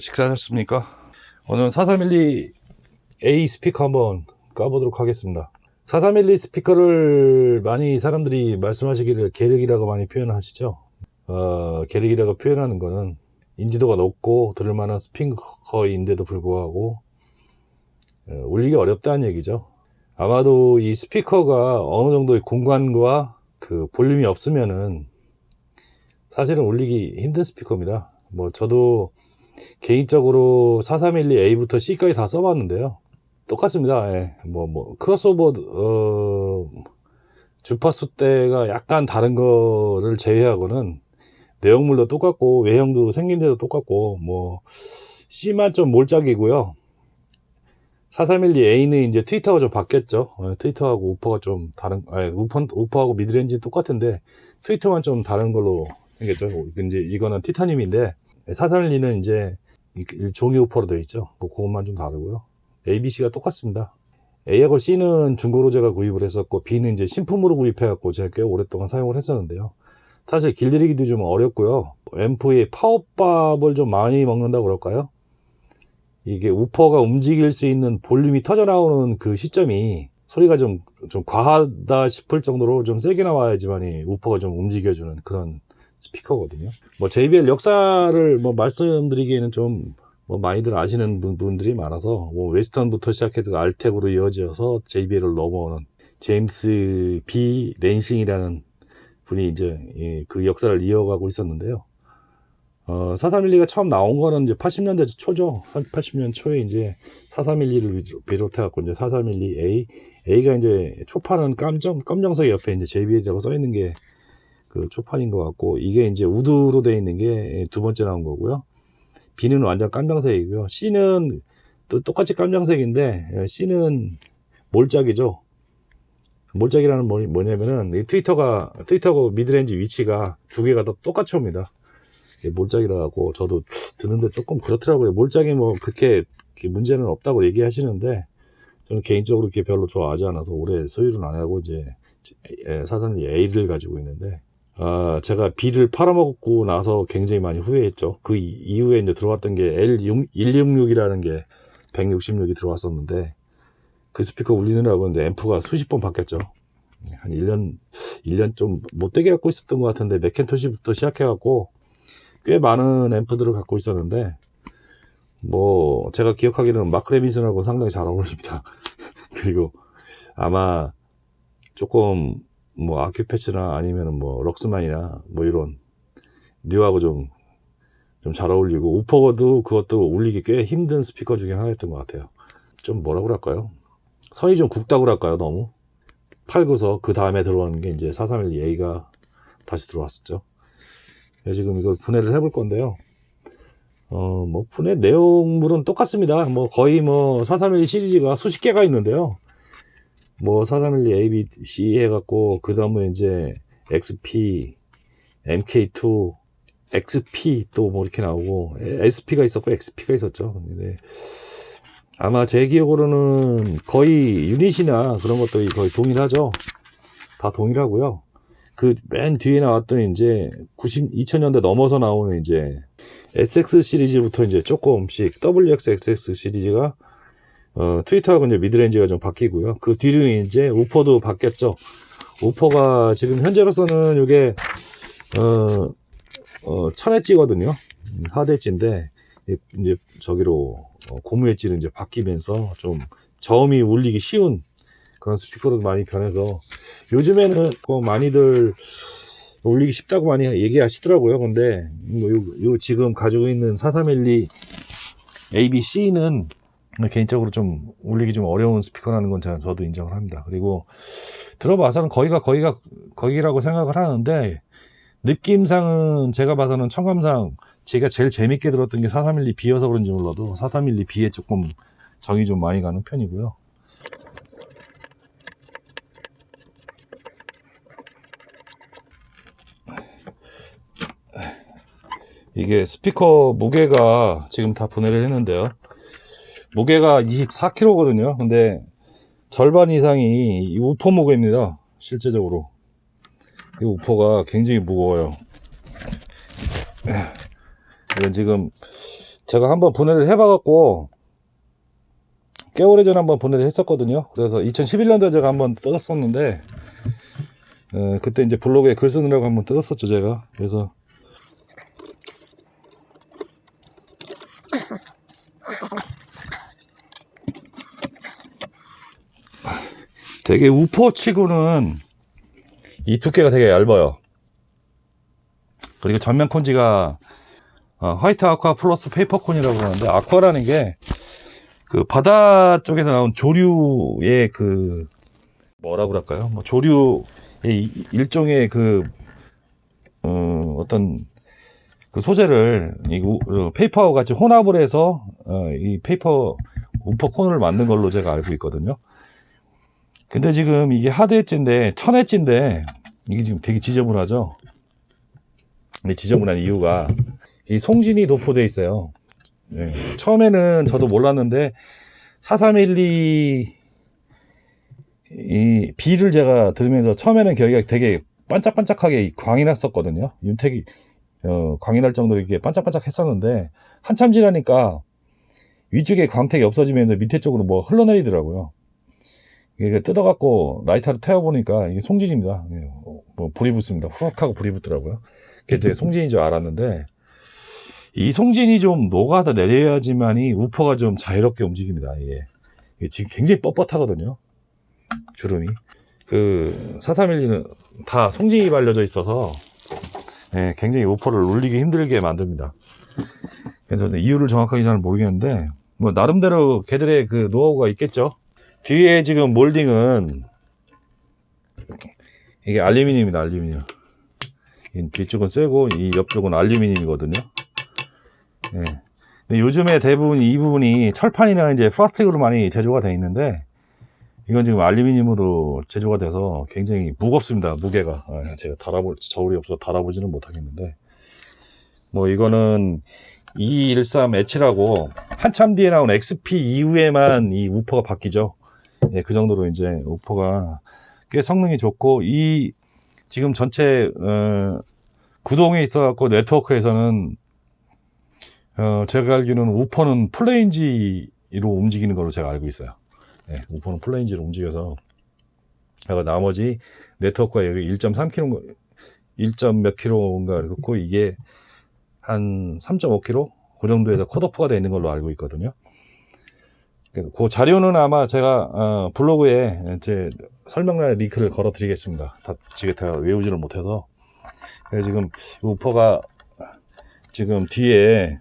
식사하셨습니까? 오늘은 4312A 스피커 한번 까보도록 하겠습니다. 4312 스피커를 많이 사람들이 말씀하시기를 계륵이라고 많이 표현하시죠. 계륵이라고 표현하는 거는 인지도가 높고 들을만한 스피커인데도 불구하고 울리기 어렵다는 얘기죠. 아마도 이 스피커가 어느 정도의 공간과 그 볼륨이 없으면은 사실은 울리기 힘든 스피커입니다. 뭐 저도 개인적으로 4312A부터 C까지 다 써봤는데요. 똑같습니다. 예. 크로스오버 주파수 대가 약간 다른 거를 제외하고는 내용물도 똑같고 외형도 생긴 데도 똑같고 C만 좀 몰짝이고요. 4312A는 이제 트위터가 좀 바뀌었죠. 트위터하고 우퍼가 좀 다른, 우퍼하고 미드레인지는 똑같은데 트위터만 좀 다른 걸로 생겼죠. 이제 이거는 티타늄인데 4312는 이제 종이 우퍼로 되어 있죠. 그것만 좀 다르고요. A, B, C가 똑같습니다. A하고 C는 중고로 제가 구입을 했었고 B는 이제 신품으로 구입해갖고 제가 꽤 오랫동안 사용을 했었는데요. 사실 길들이기도 좀 어렵고요. 앰프의 파워밥을 좀 많이 먹는다고 그럴까요? 이게 우퍼가 움직일 수 있는 볼륨이 터져나오는 그 시점이 소리가 좀 과하다 싶을 정도로 좀 세게 나와야지만이 우퍼가 좀 움직여주는 그런 스피커거든요. JBL 역사를 말씀드리기에는 좀 많이들 아시는 분들이 많아서 웨스턴부터 시작해서 알텍으로 이어져서 JBL을 넘어오는 제임스 B 랜싱이라는 분이 이제 그 역사를 이어가고 있었는데요. 4312가 처음 나온 거는 이제 80년대 초죠. 80년 초에 이제 4312를 비롯해갖고 이제 4312A, A가 이제 초판은 검정색 옆에 이제 JBL이라고 써 있는 게 그 초판인 것 같고, 이게 이제 우드로 되어 있는 게 두 번째 나온 거고요. B는 완전 깜장색이고요. C는 또 똑같이 깜장색인데, C는 몰짝이죠. 몰짝이라는 뭐냐면은, 트위터고 미드레인지 위치가 두 개가 다 똑같이 옵니다. 몰짝이라고 저도 듣는데 조금 그렇더라고요. 몰짝이 그렇게 문제는 없다고 얘기하시는데, 저는 개인적으로 그렇게 별로 좋아하지 않아서 오래 소유는 안 하고 이제 사단이 A를 가지고 있는데, 제가 B를 팔아먹고 나서 굉장히 많이 후회했죠. 그 이후에 이제 들어왔던 게 L166이라는 게 166이 들어왔었는데, 그 스피커 울리느라고 이제 앰프가 수십 번 바뀌었죠. 한 1년 좀 못되게 갖고 있었던 것 같은데, 맥켄토시부터 시작해갖고 꽤 많은 앰프들을 갖고 있었는데, 제가 기억하기로는 마크 레빈슨하고 상당히 잘 어울립니다. 그리고 아마 조금 아큐패치나 아니면은 럭스만이나 이런 뉴하고 좀 잘 어울리고, 우퍼도 그것도 울리기 꽤 힘든 스피커 중에 하나였던 것 같아요. 좀 뭐라고 그럴까요? 선이 좀 굵다고 그럴까요? 너무 팔고서 그 다음에 들어오는 게 이제 4312A가 다시 들어왔었죠. 지금 이걸 분해를 해볼 건데요. 분해 내용물은 똑같습니다. 거의 4312 시리즈가 수십 개가 있는데요. 4312 A, B, C 해갖고, 그 다음에 이제 XP, MK2, XP 또 이렇게 나오고, SP가 있었고, XP가 있었죠. 근데 아마 제 기억으로는 거의 유닛이나 그런 것들이 거의 동일하죠. 다 동일하고요. 그 맨 뒤에 나왔던 이제 2000년대 넘어서 나오는 이제 SX 시리즈부터 이제 조금씩 WXXX 시리즈가 트위터하고 이제 미드레인지가 좀 바뀌고요. 그 뒤로는 이제 우퍼도 바뀌었죠. 우퍼가 지금 현재로서는 이게 1000Hz거든요. 4Hz인데 이제 저기로 고무 엣지는 이제 바뀌면서 좀 저음이 울리기 쉬운 그런 스피커로 많이 변해서 요즘에는 많이들 울리기 쉽다고 많이 얘기하시더라고요. 근데 요 지금 가지고 있는 4312 ABC는 개인적으로 좀 울리기 좀 어려운 스피커라는 건 저도 인정을 합니다. 그리고 들어봐서는 거기라고 생각을 하는데, 느낌상은 제가 봐서는 청감상 제가 제일 재밌게 들었던 게 4312B여서 그런지 몰라도 4312B에 조금 정이 좀 많이 가는 편이고요. 이게 스피커 무게가 지금 다 분해를 했는데요. 무게가 24kg거든요. 근데 절반 이상이 이 우퍼 무게입니다. 실제적으로 이 우퍼가 굉장히 무거워요. 이건 지금 제가 한번 분해를 해봐갖고 꽤 오래전에 한번 분해를 했었거든요. 그래서 2011년도에 제가 한번 뜯었었는데 그때 이제 블로그에 글 쓰느라고 한번 뜯었었죠 제가. 그래서 되게 우퍼치고는 이 두께가 되게 얇아요. 그리고 전면 콘지가 화이트 아쿠아 플러스 페이퍼 콘이라고 하는데, 아쿠아라는 게 그 바다 쪽에서 나온 조류의 그 뭐라고 그럴까요? 뭐 조류의 일종의 그 어떤 그 소재를 이 페이퍼와 같이 혼합을 해서 이 페이퍼 우퍼 콘을 만든 걸로 제가 알고 있거든요. 근데 지금 이게 하드 엣지인데 1000엣지인데 이게 지금 되게 지저분하죠. 근데 지저분한 이유가 이 송진이 도포되어 있어요. 네. 처음에는 저도 몰랐는데 4312 이 B를 제가 들으면서 처음에는 여기가 되게 반짝반짝하게 광이 났었거든요. 윤택이 광이 날 정도로 이게 반짝반짝 했었는데 한참 지나니까 위쪽에 광택이 없어지면서 밑에 쪽으로 뭐 흘러내리더라고요. 이게 뜯어갖고 라이터를 태워보니까 이게 송진입니다. 뭐 불이 붙습니다. 후룩 하고 불이 붙더라고요. 그게 제 송진인 줄 알았는데, 이 송진이 좀 녹아다 내려야지만이 우퍼가 좀 자유롭게 움직입니다. 이게 지금 굉장히 뻣뻣하거든요. 주름이. 그 4312는 다 송진이 발려져 있어서 굉장히 우퍼를 울리기 힘들게 만듭니다. 그래서 이유를 정확하게 잘 모르겠는데 뭐 나름대로 걔들의 그 노하우가 있겠죠. 뒤에 지금 몰딩은 이게 알루미늄입니다. 알루미늄. 뒤쪽은 쇠고 이 옆쪽은 알루미늄이거든요. 예. 근데 요즘에 대부분 이 부분이 철판이나 이제 플라스틱으로 많이 제조가 되어 있는데, 이건 지금 알루미늄으로 제조가 돼서 굉장히 무겁습니다. 무게가. 제가 저울이 없어서 달아보지는 못하겠는데, 뭐 이거는 213 H라고 한참 뒤에 나온 XP 이후에만 이 우퍼가 바뀌죠. 예, 그 정도로 이제 우퍼가 꽤 성능이 좋고, 이 지금 전체 구동에 있어갖고 네트워크에서는 제가 알기로는 우퍼는 플레인지로 움직이는 걸로 제가 알고 있어요. 네, 우퍼는 플레인지로 움직여서 나머지 네트워크가 여기 1.3km, 1점 몇 킬로인가 그렇고, 이게 한 3.5km 그 정도에서 컷오프가 되어 있는 걸로 알고 있거든요. 그 자료는 아마 제가 블로그에 제 설명란에 링크를 걸어 드리겠습니다. 다 제가 외우지를 못해서. 지금 우퍼가 지금 뒤에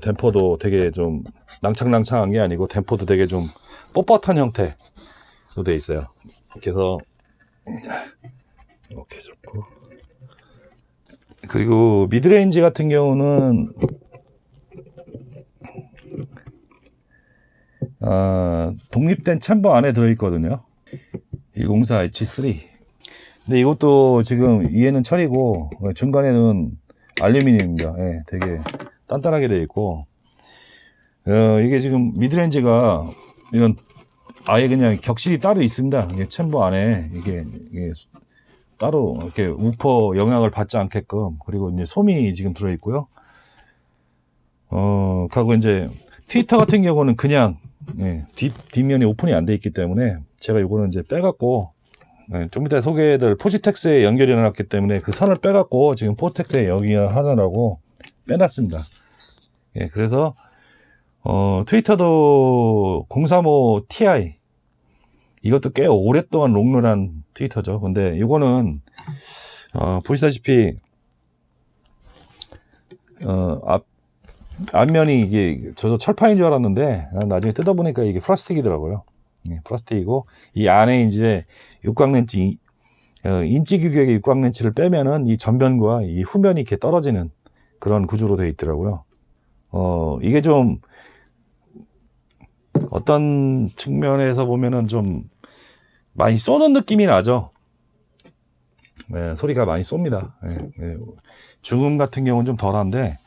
댐퍼도 되게 좀 낭창낭창한 게 아니고 댐퍼도 되게 좀 뻣뻣한 형태로 되어 있어요. 그래서 이렇게 좋고, 그리고 미드레인지 같은 경우는 독립된 챔버 안에 들어있거든요. 104H3. 근데 이것도 지금 위에는 철이고 중간에는 알루미늄입니다. 예, 되게 단단하게 되어 있고, 이게 지금 미드레인지가 이런 아예 그냥 격실이 따로 있습니다. 이게 챔버 안에 이게 따로 이렇게 우퍼 영향을 받지 않게끔. 그리고 이제 솜이 지금 들어 있고요. 하고 이제 트위터 같은 경우는 그냥 뒷면이 오픈이 안 돼 있기 때문에 제가 이거는 이제 빼갖고, 좀 이따 소개해드릴 포지텍스에 연결이 해놨기 때문에 그 선을 빼갖고 지금 포지텍스에 연결하느라고 빼놨습니다. 예, 그래서 트위터도 035 Ti, 이것도 꽤 오랫동안 롱런한 트위터죠. 근데 이거는 보시다시피 앞면이 이게 저도 철판인 줄 알았는데 나중에 뜯어보니까 이게 플라스틱이더라고요. 플라스틱이고, 이 안에 이제 육각렌치, 인치 규격의 육각렌치를 빼면은 이 전면과 이 후면이 이렇게 떨어지는 그런 구조로 되어 있더라고요. 이게 좀 어떤 측면에서 보면은 좀 많이 쏘는 느낌이 나죠. 소리가 많이 쏩니다. 중음 같은 경우는 좀 덜한데,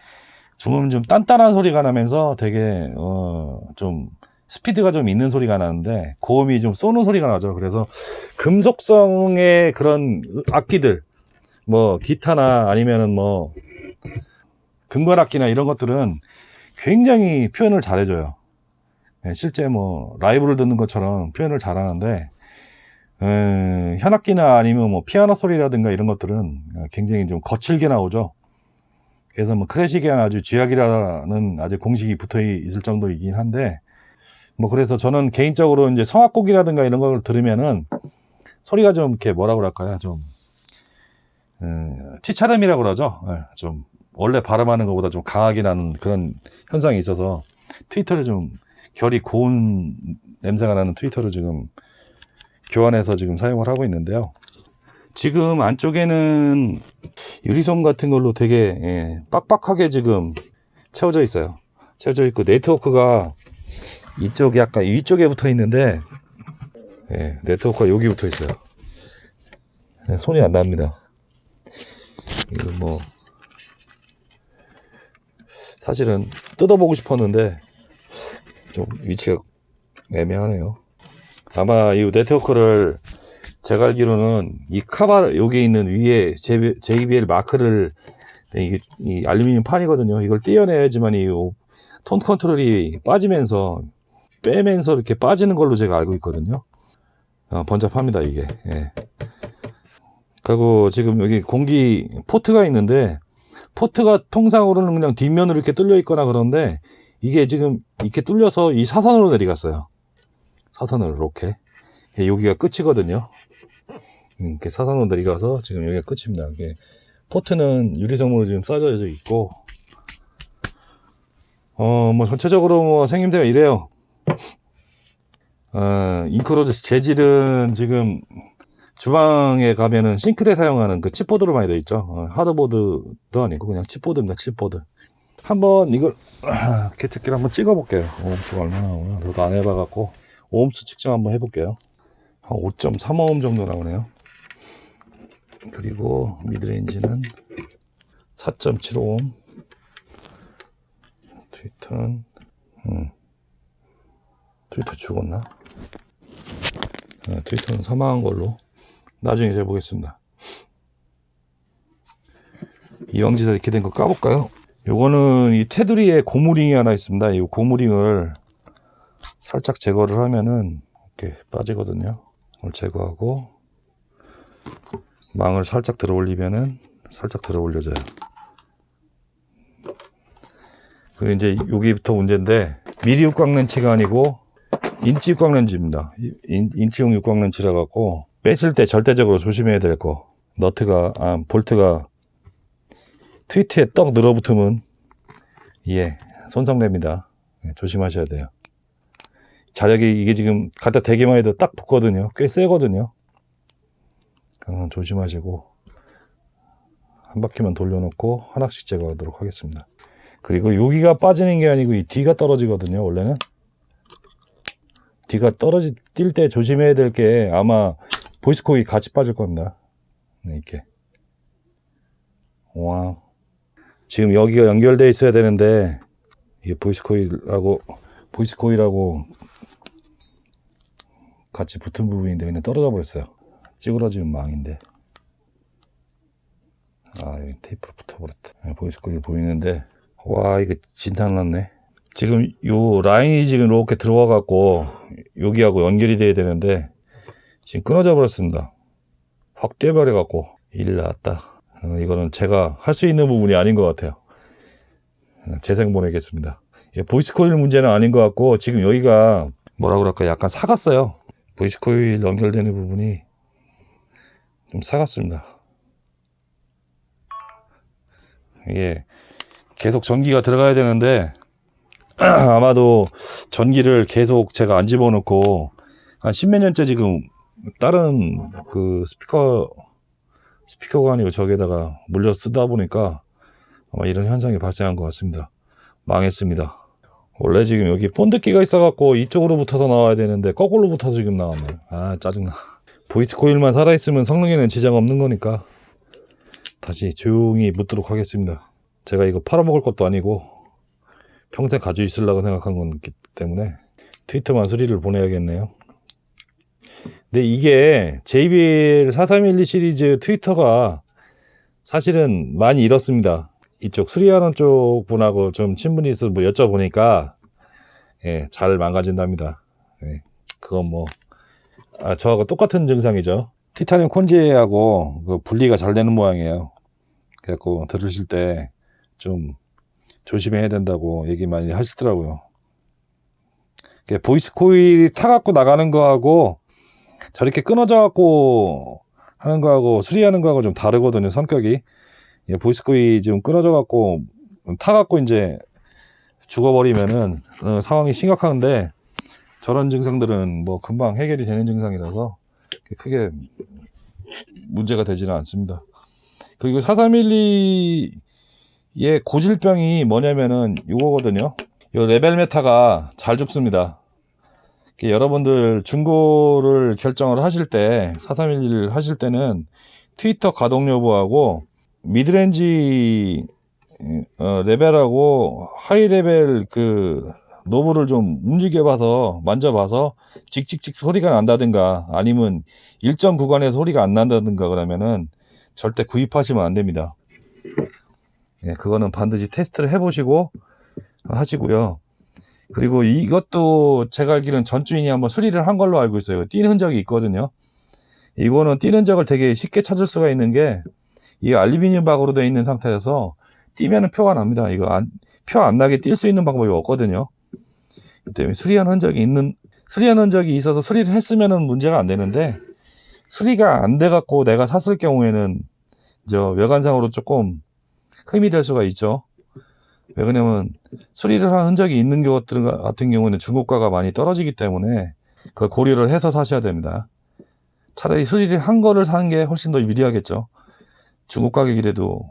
중음은 좀 단단한 소리가 나면서 되게 좀 스피드가 좀 있는 소리가 나는데, 고음이 좀 쏘는 소리가 나죠. 그래서 금속성의 그런 악기들, 뭐 기타나 아니면은 뭐 금관악기나 이런 것들은 굉장히 표현을 잘해줘요. 실제 뭐 라이브를 듣는 것처럼 표현을 잘하는데 현악기나 아니면 뭐 피아노 소리라든가 이런 것들은 굉장히 좀 거칠게 나오죠. 그래서 뭐 클래식에 아주 쥐약이라는 아주 공식이 붙어 있을 정도이긴 한데, 뭐 그래서 저는 개인적으로 이제 성악곡이라든가 이런 걸 들으면은 소리가 좀 이렇게 뭐라 그럴까요? 좀 치차름이라고 그러죠. 좀 원래 발음하는 것보다 좀 강하게 나는 그런 현상이 있어서 트위터를 좀 결이 고운 냄새가 나는 트위터를 지금 교환해서 지금 사용을 하고 있는데요. 지금 안쪽에는 유리솜 같은 걸로 되게 빡빡하게 지금 채워져 있어요. 채워져 있고 네트워크가 이쪽 약간 위쪽에 붙어 있는데 네트워크가 여기 붙어 있어요. 손이 안 납니다. 이거 뭐 사실은 뜯어보고 싶었는데 좀 위치가 애매하네요. 아마 이 네트워크를 제가 알기로는 이 카바 여기 있는 위에 JBL 마크를 이 알루미늄 판이거든요. 이걸 떼어내야지만 이 톤 컨트롤이 빠지면서 빼면서 이렇게 빠지는 걸로 제가 알고 있거든요. 번잡합니다 이게. 그리고 지금 여기 공기 포트가 있는데 포트가 통상으로는 그냥 뒷면으로 이렇게 뚫려 있거나 그런데 이게 지금 이렇게 뚫려서 이 사선으로 내려갔어요. 사선으로 이렇게. 여기가 끝이거든요. 이렇게 사선으로 내려가서 지금 여기가 끝입니다. 이게 포트는 유리성으로 지금 싸져져 있고, 뭐 전체적으로 뭐 생김새가 이래요. 인크로즈 재질은 지금 주방에 가면은 싱크대 사용하는 그 칩보드로 많이 되어 있죠. 하드보드도 아니고 그냥 칩보드입니다. 칩보드. 한번 이걸 계측기를 한번 찍어볼게요. 오음수가 얼마나 나오나. 저도 안 해봐갖고 오음수 측정 한번 해볼게요. 한 5.35오hm 정도 나오네요. 그리고 미드레인지는 4.75오hm. 트위터는 트위터 죽었나? 트위터는 사망한 걸로 나중에 재보겠습니다. 이왕지사 이렇게 된 거 까볼까요? 요거는 이 테두리에 고무링이 하나 있습니다. 이 고무링을 살짝 제거를 하면은 이렇게 빠지거든요. 이걸 제거하고 망을 살짝 들어 올리면은 살짝 들어 올려져요. 그리고 이제 여기부터 문제인데, 미리 육각 렌치가 아니고 인치 육각 렌치입니다. 인치용 육각 렌치라 갖고 뺐을 때 절대적으로 조심해야 될 거. 볼트가 트위트에 떡 늘어붙으면 손상됩니다. 조심하셔야 돼요. 자력이 이게 지금 갖다 대기만 해도 딱 붙거든요. 꽤 세거든요. 그건 조심하시고 한 바퀴만 돌려놓고 하나씩 제거하도록 하겠습니다. 그리고 여기가 빠지는 게 아니고 이 뒤가 떨어지거든요. 원래는 뒤가 뛸 때 조심해야 될 게 아마 보이스 코일이 같이 빠질 겁니다. 이렇게. 와, 지금 여기가 연결되어 있어야 되는데 이게 보이스 코일하고 같이 붙은 부분인데 그냥 떨어져 버렸어요. 찌그러지면 망인데. 여기 테이프로 붙어버렸다. 보이스 코일 보이는데, 와, 이거 진탕 났네. 지금 요 라인이 지금 이렇게 들어와 갖고 여기하고 연결이 돼야 되는데 지금 끊어져 버렸습니다. 확 떼버려 갖고 일 났다. 이거는 제가 할 수 있는 부분이 아닌 것 같아요. 재생 보내겠습니다. 보이스 코일 문제는 아닌 것 같고, 지금 여기가 뭐라 그럴까, 약간 삭았어요. 보이스 코일 연결되는 부분이 좀 삭았습니다. 이게 계속 전기가 들어가야 되는데 아마도 전기를 계속 제가 안 집어넣고 한 십몇 년째 지금 다른 그 스피커가 아니고 저기에다가 물려 쓰다 보니까 아마 이런 현상이 발생한 것 같습니다. 망했습니다. 원래 지금 여기 본드기가 있어갖고 이쪽으로 붙어서 나와야 되는데 거꾸로 붙어서 지금 나왔네. 짜증나. 보이스 코일만 살아있으면 성능에는 지장 없는 거니까 다시 조용히 묻도록 하겠습니다. 제가 이거 팔아먹을 것도 아니고 평생 가지고 있으려고 생각한 거기 때문에 트위터만 수리를 보내야겠네요. 근데 이게 JBL 4312 시리즈 트위터가 사실은 많이 잃었습니다. 이쪽 수리하는 쪽 분하고 좀 친분이 있어서 뭐 여쭤보니까 예, 잘 망가진답니다. 예, 그건 뭐 저하고 똑같은 증상이죠. 티타늄 콘지하고 그 분리가 잘 되는 모양이에요. 그래갖고 들으실 때 좀 조심해야 된다고 얘기 많이 하시더라고요. 보이스 코일이 타갖고 나가는 거하고 저렇게 끊어져 갖고 하는 거하고 수리하는 거하고 좀 다르거든요, 성격이. 예, 보이스 코일이 좀 끊어져 갖고 타갖고 이제 죽어버리면은 상황이 심각한데, 저런 증상들은 뭐 금방 해결이 되는 증상이라서 크게 문제가 되지는 않습니다. 그리고 4312의 고질병이 뭐냐면은 이거거든요. 이 레벨 메타가 잘 죽습니다. 여러분들 중고를 결정을 하실 때, 4311을 하실 때는 트위터 가동 여부하고 미드레인지 레벨하고 하이 레벨 그 노브를 좀 움직여봐서 만져봐서 찍찍찍 소리가 난다든가 아니면 일정 구간에서 소리가 안 난다든가 그러면은 절대 구입하시면 안 됩니다. 예, 그거는 반드시 테스트를 해보시고 하시고요. 그리고 이것도 제가 알기로는 전주인이 한번 수리를 한 걸로 알고 있어요. 띈 흔적이 있거든요. 이거는 띈 흔적을 되게 쉽게 찾을 수가 있는 게, 이 알루미늄 박으로 되어 있는 상태에서 띄면은 표가 납니다. 이거 표 안 나게 띌 수 있는 방법이 없거든요. 그 때문에 수리한 흔적이 있어서 수리를 했으면은 문제가 안 되는데, 수리가 안 돼 갖고 내가 샀을 경우에는 외관상으로 조금 흠이 될 수가 있죠. 왜 그러냐면 수리를 한 흔적이 있는 것들 같은 경우는 중고가가 많이 떨어지기 때문에 그걸 고려를 해서 사셔야 됩니다. 차라리 수리를 한 거를 사는 게 훨씬 더 유리하겠죠. 중고 가격이라도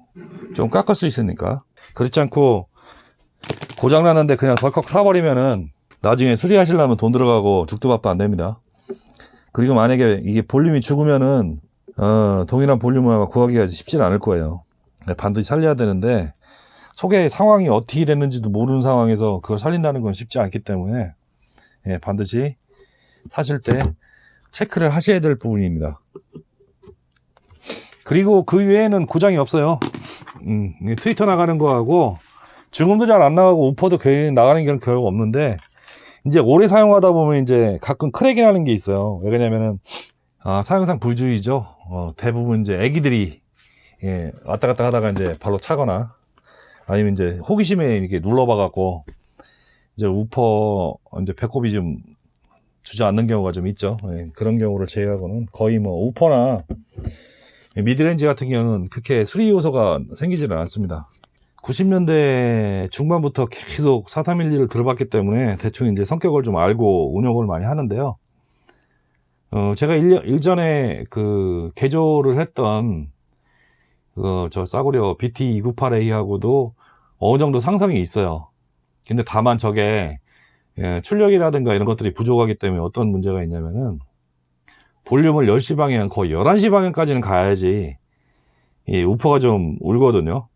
좀 깎을 수 있으니까. 그렇지 않고 고장나는데 그냥 덜컥 사버리면은 나중에 수리하시려면 돈 들어가고 죽도 밥도 안 됩니다. 그리고 만약에 이게 볼륨이 죽으면은 동일한 볼륨을 구하기가 쉽지는 않을 거예요. 반드시 살려야 되는데, 속에 상황이 어떻게 됐는지도 모르는 상황에서 그걸 살린다는 건 쉽지 않기 때문에 반드시 사실 때 체크를 하셔야 될 부분입니다. 그리고 그 외에는 고장이 없어요. 트위터 나가는 거하고 중음도 잘 안 나가고 우퍼도 거의 나가는 게 결국 없는데, 이제 오래 사용하다 보면 이제 가끔 크랙이 나는 게 있어요. 왜 그러냐면은 사용상 부주의죠. 대부분 이제 애기들이 왔다 갔다 하다가 이제 발로 차거나 아니면 이제 호기심에 이렇게 눌러봐갖고 이제 우퍼 이제 배꼽이 좀 주지 않는 경우가 좀 있죠. 그런 경우를 제외하고는 거의 뭐 우퍼나 미드레인지 같은 경우는 그렇게 수리 요소가 생기지는 않습니다. 90년대 중반부터 계속 4312를 들어봤기 때문에 대충 이제 성격을 좀 알고 운영을 많이 하는데요. 제가 일전에 그 개조를 했던 저 싸구려 BT298A하고도 어느 정도 상성이 있어요. 근데 다만 저게 출력이라든가 이런 것들이 부족하기 때문에 어떤 문제가 있냐면은, 볼륨을 10시 방향 거의 11시 방향까지는 가야지 이 우퍼가 좀 울거든요.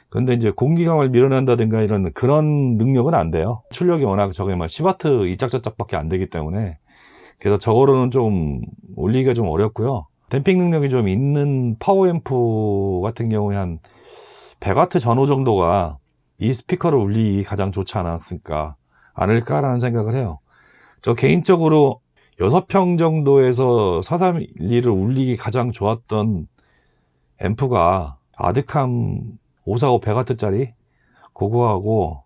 근데 이제 공기강을 밀어낸다든가 이런 그런 능력은 안 돼요. 출력이 워낙 저게 막 10W 이짝저짝밖에 안 되기 때문에, 그래서 저거로는 좀 올리기가 좀 어렵고요. 댐핑 능력이 좀 있는 파워앰프 같은 경우에 한 100W 전후 정도가 이 스피커를 울리기 가장 좋지 않을까라는 생각을 해요. 저 개인적으로 6평 정도에서 4312를 울리기 가장 좋았던 앰프가 아드캄 545 100W짜리 그거하고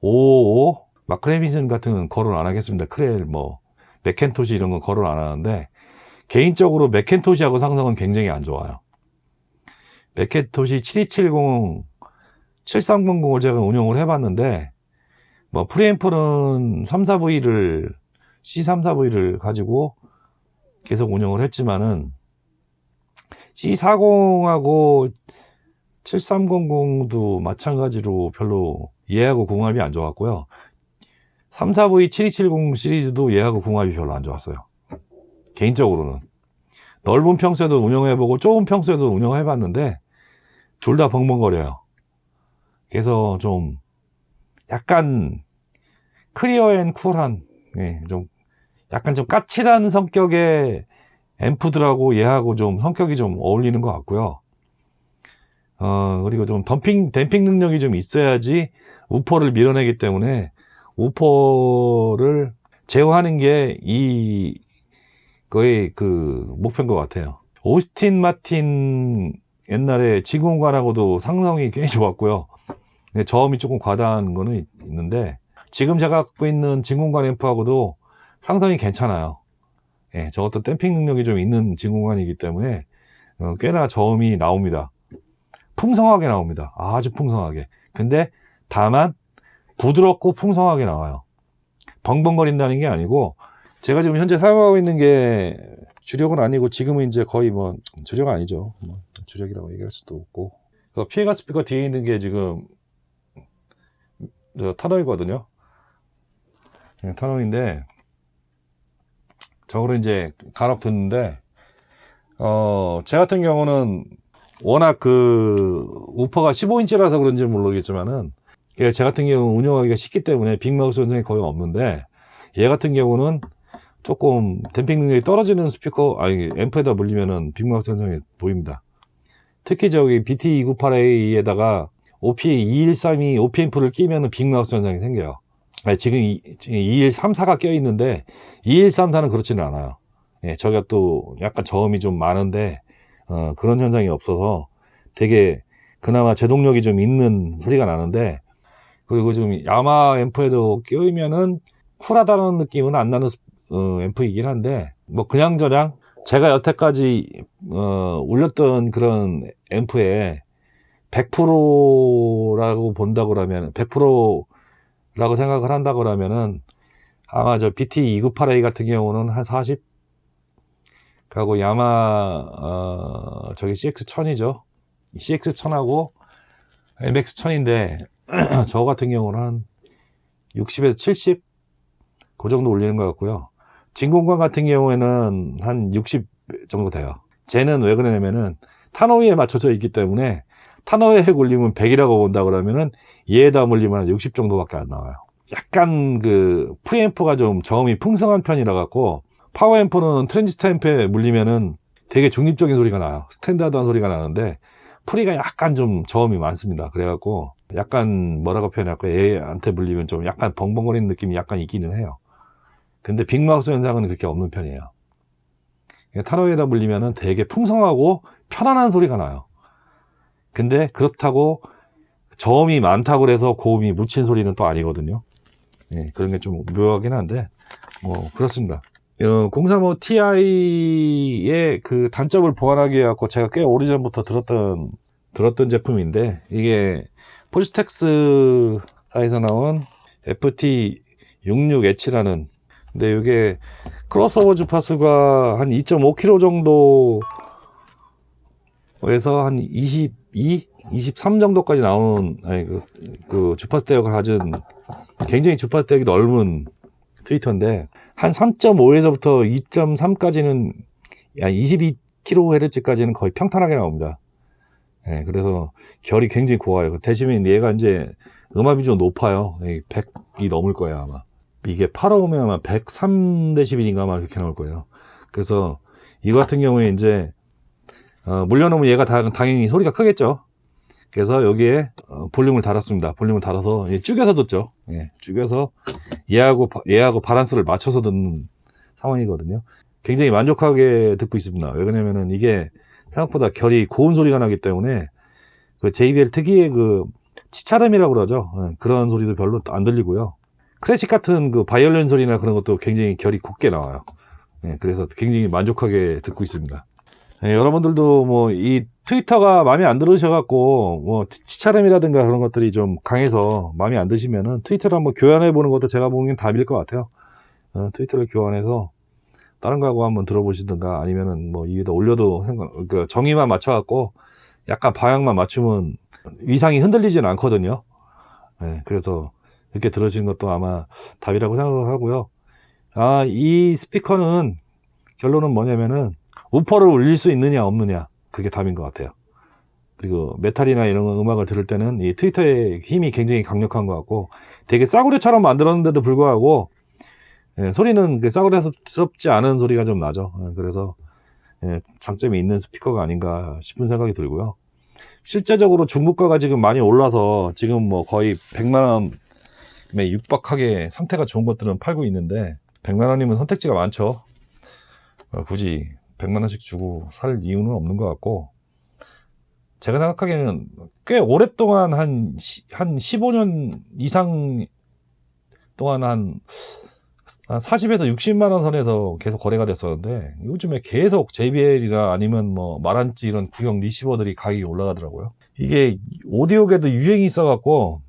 555 마크레미슨 같은 건 거론 안 하겠습니다. 크렐 뭐 맥켄토시 이런 건 거론 안 하는데, 개인적으로 맥켄토시하고 상성은 굉장히 안 좋아요. 맥켄토시 7270, 7300을 제가 운영을 해봤는데, 뭐 프리앰플은 34V를 C34V를 가지고 계속 운영을 했지만은 C40하고 7300도 마찬가지로 별로 얘하고 궁합이 안 좋았고요. 34V 7270 시리즈도 얘하고 궁합이 별로 안 좋았어요. 개인적으로는 넓은 평수에도 운영해보고 좁은 평수에도 운영해봤는데 둘 다 벙벙거려요. 그래서 좀 약간 클리어 앤 쿨한, 좀 약간 좀 까칠한 성격의 앰프들하고 얘하고 좀 성격이 좀 어울리는 것 같고요. 그리고 좀 댐핑 능력이 좀 있어야지 우퍼를 밀어내기 때문에 우퍼를 제어하는 게 거의 그 목표인 것 같아요. 오스틴 마틴 옛날에 지공관하고도 상성이 굉장히 좋았고요. 저음이 조금 과다한 거는 있는데 지금 제가 갖고 있는 진공관 앰프하고도 상성이 괜찮아요. 예, 저것도 댐핑 능력이 좀 있는 진공관이기 때문에 꽤나 저음이 나옵니다. 풍성하게 나옵니다. 아주 풍성하게. 근데 다만 부드럽고 풍성하게 나와요. 벙벙거린다는 게 아니고 제가 지금 현재 사용하고 있는 게 주력은 아니고 지금은 이제 거의 뭐 주력 아니죠. 뭐 주력이라고 얘기할 수도 없고 피해가 스피커 뒤에 있는 게 지금 타노이거든요. 타노인데 저거를 이제 간혹 듣는데 제 같은 경우는 워낙 그 우퍼가 15인치라서 그런지 모르겠지만은 제 같은 경우는 운영하기가 쉽기 때문에 빅마우스 현상이 거의 없는데 얘 같은 경우는 조금 댐핑 능력이 떨어지는 스피커 앰프에다 물리면은 빅마우스 현상이 보입니다. 특히 저기 BT298A에다가 OP2132 OP앰프를 끼면은 빅마우스 현상이 생겨요. 지금 2134가 껴 있는데 2134는 그렇지는 않아요. 예, 저기가 또 약간 저음이 좀 많은데 그런 현상이 없어서 되게 그나마 제동력이 좀 있는 소리가 나는데 그리고 좀 야마 앰프에도 끼우면은 쿨하다는 느낌은 안 나는 앰프이긴 한데 뭐 그냥저냥 제가 여태까지 올렸던 그런 앰프에 100%라고 본다고 그러면 100%라고 생각을 한다고 그러면은 아마 저 BT298A 같은 경우는 한 40 하고 야마 저기 CX1000이죠. CX1000하고 MX1000인데 저 같은 경우는 한 60에서 70 그 정도 올리는 것 같고요. 진공관 같은 경우에는 한 60 정도 돼요. 쟤는 왜 그러냐면은 타노이에 맞춰져 있기 때문에 타노이에 올리면 100이라고 본다 그러면은 얘에다 올리면 한 60 정도밖에 안 나와요. 약간 그 프리앰프가 좀 저음이 풍성한 편이라 갖고 파워앰프는 트랜지스터 앰프에 물리면은 되게 중립적인 소리가 나요. 스탠다드한 소리가 나는데 프리가 약간 좀 저음이 많습니다. 그래갖고 약간 뭐라고 표현할까 얘한테 물리면 좀 약간 벙벙거리는 느낌이 약간 있기는 해요. 근데 빅마우스 현상은 그렇게 없는 편이에요. 타노에다 물리면은 되게 풍성하고 편안한 소리가 나요. 근데 그렇다고 저음이 많다고 해서 고음이 묻힌 소리는 또 아니거든요. 예, 그런 게 좀 묘하긴 한데 뭐 그렇습니다. 035 Ti의 그 단점을 보완하기 위해 갖고 제가 꽤 오래전부터 들었던 제품인데 이게 포지텍스사에서 나온 FT66H라는 근데 이게 크로스오버 주파수가 한 2.5km 정도에서 한 22, 23 정도까지 나오는 그 주파수 대역을 가진 굉장히 주파수 대역이 넓은 트위터인데 한 3.5에서부터 2.3까지는 22kHz까지는 거의 평탄하게 나옵니다. 네, 그래서 결이 굉장히 고와요. 대신에 얘가 이제 음압이 좀 높아요. 100이 넘을 거예요 아마. 이게 8호면 아마 103dB인가 아마 그렇게 나올 거예요. 그래서 이거 같은 경우에 이제 물려놓으면 얘가 당연히 소리가 크겠죠. 그래서 여기에 볼륨을 달았습니다. 볼륨을 달아서 죽여서 듣죠. 예, 죽여서 얘하고 바란스를 맞춰서 듣는 상황이거든요. 굉장히 만족하게 듣고 있습니다. 왜 그러냐면은 이게 생각보다 결이 고운 소리가 나기 때문에 그 JBL 특유의 그 치차름이라고 그러죠. 예, 그런 소리도 별로 안 들리고요. 클래식 같은 그 바이올린 소리나 그런 것도 굉장히 결이 곱게 나와요. 예, 그래서 굉장히 만족하게 듣고 있습니다. 예, 여러분들도 뭐 이 트위터가 마음에 안 들으셔갖고 뭐 치차름이라든가 그런 것들이 좀 강해서 마음에 안 드시면은 트위터를 한번 교환해 보는 것도 제가 보기엔 답일 것 같아요. 트위터를 교환해서 다른 거하고 한번 들어보시든가 아니면은 뭐 위에다 올려도 그 정의만 맞춰갖고 약간 방향만 맞추면 위상이 흔들리지는 않거든요. 예, 그래서 이렇게 들으시는 것도 아마 답이라고 생각하고요. 이 스피커는 결론은 뭐냐면은 우퍼를 울릴 수 있느냐 없느냐 그게 답인 것 같아요. 그리고 메탈이나 이런 음악을 들을 때는 이 트위터의 힘이 굉장히 강력한 것 같고 되게 싸구려처럼 만들었는데도 불구하고 소리는 싸구려스럽지 않은 소리가 좀 나죠. 그래서 장점이 있는 스피커가 아닌가 싶은 생각이 들고요. 실제적으로 중국가가 지금 많이 올라서 지금 뭐 거의 100만 원에 육박하게 상태가 좋은 것들은 팔고 있는데 100만 원이면 선택지가 많죠. 굳이 100만 원씩 주고 살 이유는 없는 것 같고, 제가 생각하기에는 꽤 오랫동안 한 15년 이상 동안 한 40에서 60만 원 선에서 계속 거래가 됐었는데, 요즘에 계속 JBL이나 아니면 뭐 마란찌 이런 구형 리시버들이 가격이 올라가더라고요. 이게 오디오계도 유행이 있어갖고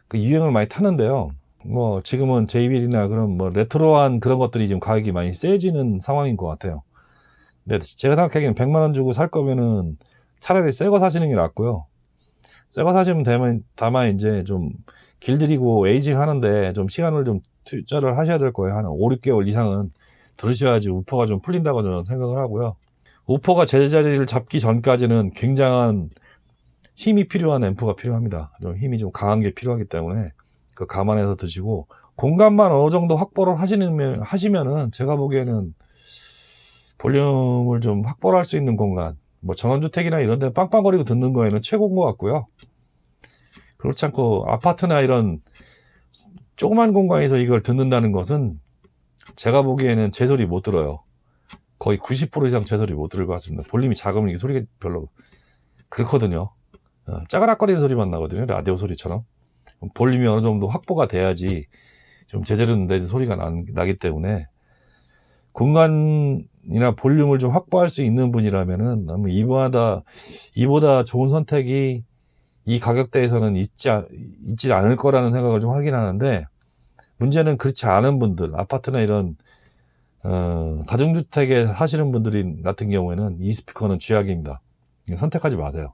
그 유행을 많이 타는데요. 뭐 지금은 JBL이나 그런 뭐 레트로한 그런 것들이 지금 가격이 많이 세지는 상황인 것 같아요. 근데 제가 생각하기에는 100만 원 주고 살 거면은 차라리 새 거 사시는 게 낫고요. 새 거 사시면 되면 다만 이제 좀 길들이고 에이징 하는데 좀 시간을 좀 투자를 하셔야 될 거예요. 한 5, 6개월 이상은 들으셔야지 우퍼가 좀 풀린다고 저는 생각을 하고요. 우퍼가 제자리를 잡기 전까지는 굉장한 힘이 필요한 앰프가 필요합니다. 좀 힘이 좀 강한 게 필요하기 때문에 그 감안해서 드시고, 공간만 어느 정도 확보를 하시면은 제가 보기에는 볼륨을 좀 확보를 할 수 있는 공간, 뭐 전원주택이나 이런 데 빵빵거리고 듣는 거에는 최고인 것 같고요. 그렇지 않고 아파트나 이런 조그만 공간에서 이걸 듣는다는 것은 제가 보기에는 제 소리 못 들어요. 거의 90% 이상 제 소리 못 들을 것 같습니다. 볼륨이 작으면 이게 소리가 별로 그렇거든요. 짜가락거리는 소리만 나거든요. 라디오 소리처럼. 볼륨이 어느 정도 확보가 돼야지 좀 제대로 된 소리가 나기 때문에, 공간이나 볼륨을 좀 확보할 수 있는 분이라면은 이보다 좋은 선택이 이 가격대에서는 있지 않을 거라는 생각을 좀 하긴 하는데, 문제는 그렇지 않은 분들, 아파트나 이런 다중주택에 사시는 분들이 같은 경우에는 이 스피커는 쥐약입니다. 선택하지 마세요.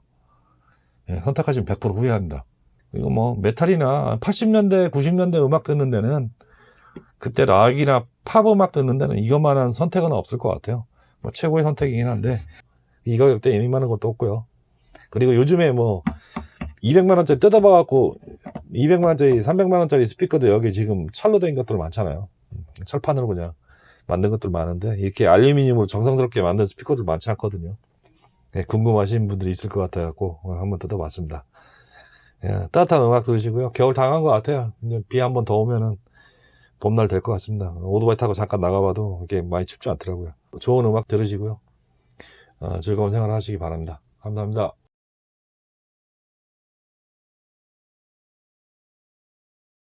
선택하시면 100% 후회합니다. 그리고 뭐 메탈이나 80년대 90년대 음악 듣는 데는, 그때 락이나 팝 음악 듣는 데는 이것만한 선택은 없을 것 같아요. 뭐 최고의 선택이긴 한데 이 가격대에 예민한 것도 없고요. 그리고 요즘에 뭐 200만 원짜리 뜯어봐갖고 200만 원짜리 300만 원짜리 스피커도 여기 지금 철로 된 것들 많잖아요. 철판으로 그냥 만든 것들 많은데, 이렇게 알루미늄으로 정성스럽게 만든 스피커들 많지 않거든요. 궁금하신 분들이 있을 것 같아갖고 한번 뜯어봤습니다. 따뜻한 음악 들으시고요. 겨울 당한 것 같아요. 이제 비 한 번 더 오면은 봄날 될 것 같습니다. 오토바이 타고 잠깐 나가봐도 이게 많이 춥지 않더라고요. 좋은 음악 들으시고요. 즐거운 생활 하시기 바랍니다. 감사합니다.